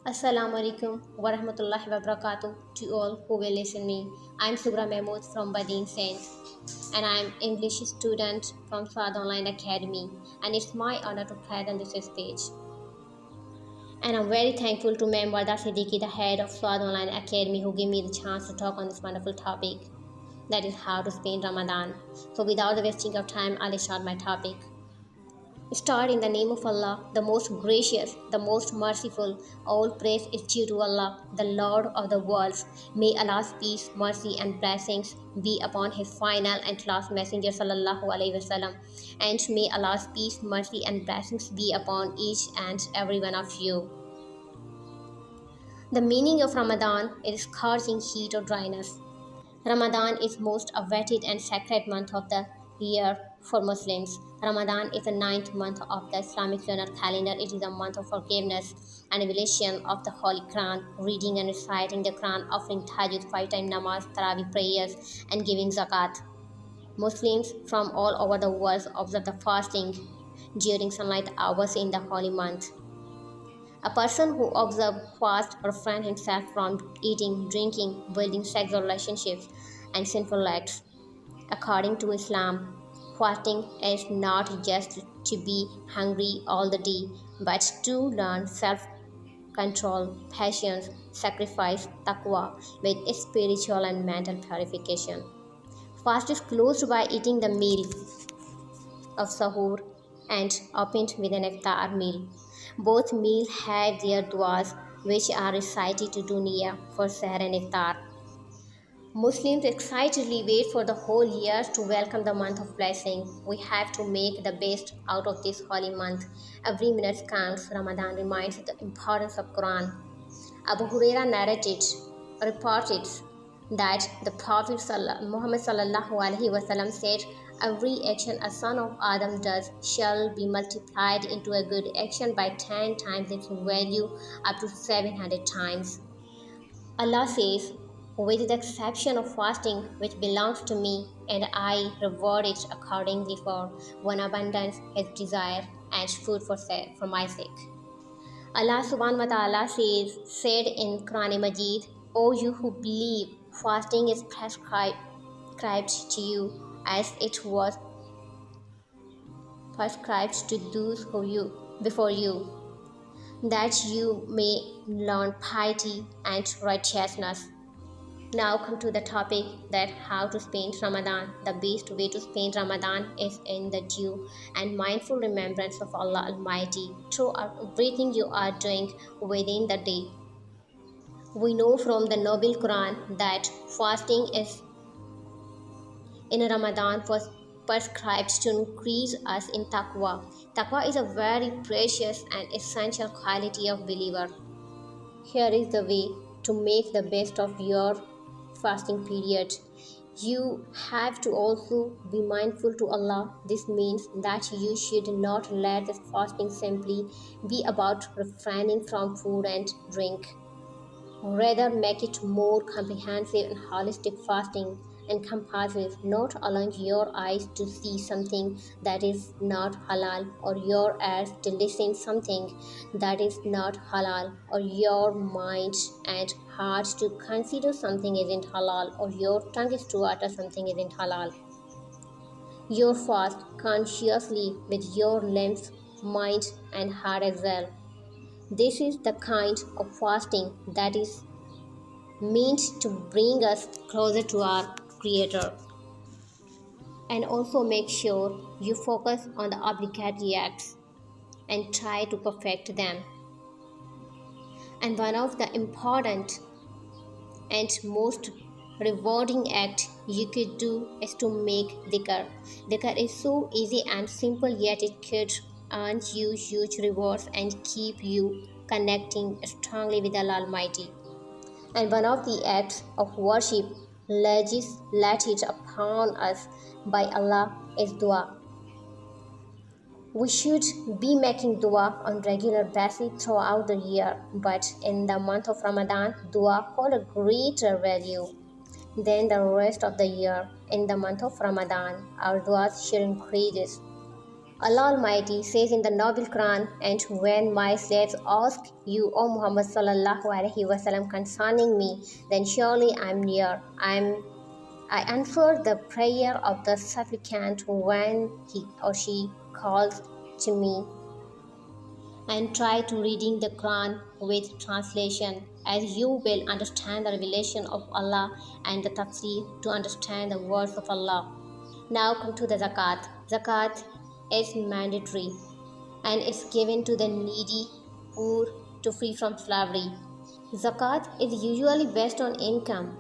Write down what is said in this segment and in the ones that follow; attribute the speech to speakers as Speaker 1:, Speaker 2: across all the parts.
Speaker 1: Assalamu alaikum wa rahmatullahi wa barakatuh to all who will listen me. I'm Sugra Mahmood from Badin Saint and I'm English student from Suaad Online Academy and it's my honor to present this stage. And I'm very thankful to Ma'am Warda Siddiqui, the head of Suaad Online Academy, who gave me the chance to talk on this wonderful topic, that is how to spend Ramadan. So without the wasting of time, I'll start my topic. Start in the name of Allah, the most gracious, the most merciful. All praise is due to Allah, the Lord of the worlds. May Allah's peace, mercy, and blessings be upon His final and last messenger, sallallahu alaihi wasallam. And may Allah's peace, mercy, and blessings be upon each and every one of you. The meaning of Ramadan is scorching heat or dryness. Ramadan is most awaited and sacred month of the year for Muslims. Ramadan is the ninth month of the Islamic lunar calendar. It is a month of forgiveness and revelation of the Holy Quran, reading and reciting the Quran, offering tahajjud, 5 time namaz, tarawih prayers, and giving zakat. Muslims from all over the world observe the fasting during sunlight hours in the holy month. A person who observes, fasts, refrains himself from eating, drinking, building sexual relationships, and sinful acts. According to Islam, fasting is not just to be hungry all the day, but to learn self-control, patience, sacrifice, taqwa, with spiritual and mental purification. Fast is closed by eating the meal of sahur and opened with an iftar meal. Both meals have their duas, which are recited to dunya for seher and iftar. Muslims excitedly wait for the whole year to welcome the month of blessing. We have to make the best out of this holy month. Every minute counts. Ramadan reminds the importance of Quran. Abu Huraira reported that the Prophet Muhammad sallallahu alaihi wasallam said, "Every action a son of Adam does shall be multiplied into a good action by 10 times its value, up to 700 times." Allah says, "With the exception of fasting, which belongs to me, and I reward it accordingly for one abundance, his desire, and food for my sake." Allah subhanahu wa ta'ala said in Quran Majid, "O you who believe, fasting is prescribed to you as it was prescribed to those before you, that you may learn piety and righteousness." Now come to the topic that how to spend Ramadan. The best way to spend Ramadan is in the due and mindful remembrance of Allah Almighty throughout everything you are doing within the day. We know from the Noble Quran that fasting is in Ramadan was prescribed to increase us in taqwa. Taqwa is a very precious and essential quality of believer. Here is the way to make the best of your fasting period. You have to also be mindful to Allah. This means that you should not let the fasting simply be about refraining from food and drink. Rather, make it more comprehensive and holistic. Fasting encompasses not allowing your eyes to see something that is not halal, or your ears to listen something that is not halal, or your mind and heart to consider something isn't halal, or your tongue is to utter something isn't halal. You fast consciously with your limbs, mind, and heart as well. This is the kind of fasting that is meant to bring us closer to our Creator. And also make sure you focus on the obligatory acts and try to perfect them. And one of the important and most rewarding act you could do is to make dhikr. Dhikr is so easy and simple, yet it could earn you huge rewards and keep you connecting strongly with Allah Almighty. And one of the acts of worship legislated upon us by Allah is dua. We should be making dua on regular basis throughout the year, but in the month of Ramadan, dua hold a greater value than the rest of the year. In the month of Ramadan, our duas should increase. Allah Almighty says in the Noble Quran, and when my slaves ask you, O Muhammad sallallahu alaihi wasallam, concerning me, then surely I am near. I answer the prayer of the supplicant when he or she calls to me, and try to reading the Quran with translation, as you will understand the revelation of Allah and the tafsir to understand the words of Allah. Now come to the zakat. Zakat is mandatory and is given to the needy, poor, to free from slavery. Zakat is usually based on income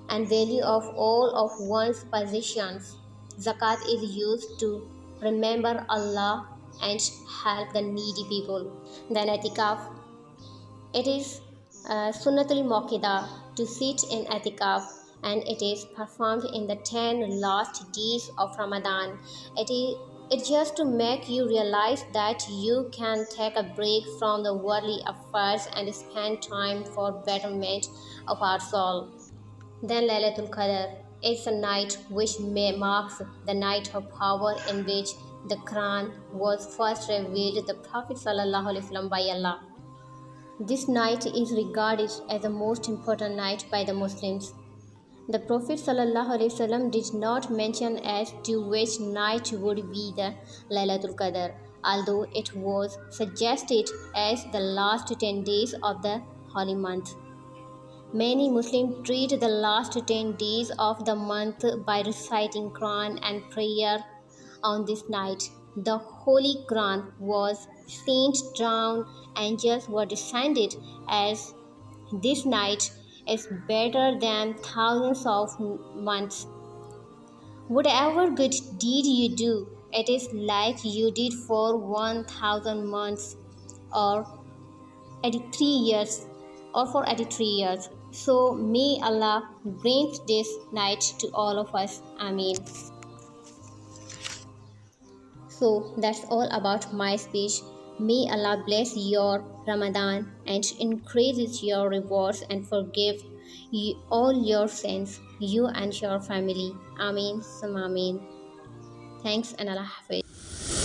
Speaker 1: and value of all of one's possessions. Zakat is used to remember Allah and help the needy people. Then etikaf, it is sunnatul muakkada to sit in etikaf, and it is performed in the 10 last days of Ramadan. It's just to make you realize that you can take a break from the worldly affairs and spend time for betterment of our soul. Then Laylatul Qadr is a night which marks the night of power in which the Quran was first revealed to the Prophet ﷺ by Allah. This night is regarded as the most important night by the Muslims. The Prophet ﷺ did not mention as to which night would be the Laylatul Qadr, although it was suggested as the last 10 days of the holy month. Many Muslims treat the last 10 days of the month by reciting Quran and prayer on this night. The Holy Quran was sent down, angels were descended as this night is better than thousands of months. Whatever good deed you do, it is like you did for 1,000 months or 83 years or for 83 years. So may Allah bring this night to all of us. Ameen. So that's all about my speech. May Allah bless your Ramadan and increases your rewards and forgive you all your sins, you and your family. Ameen. Ameen. Thanks and Allah Hafiz.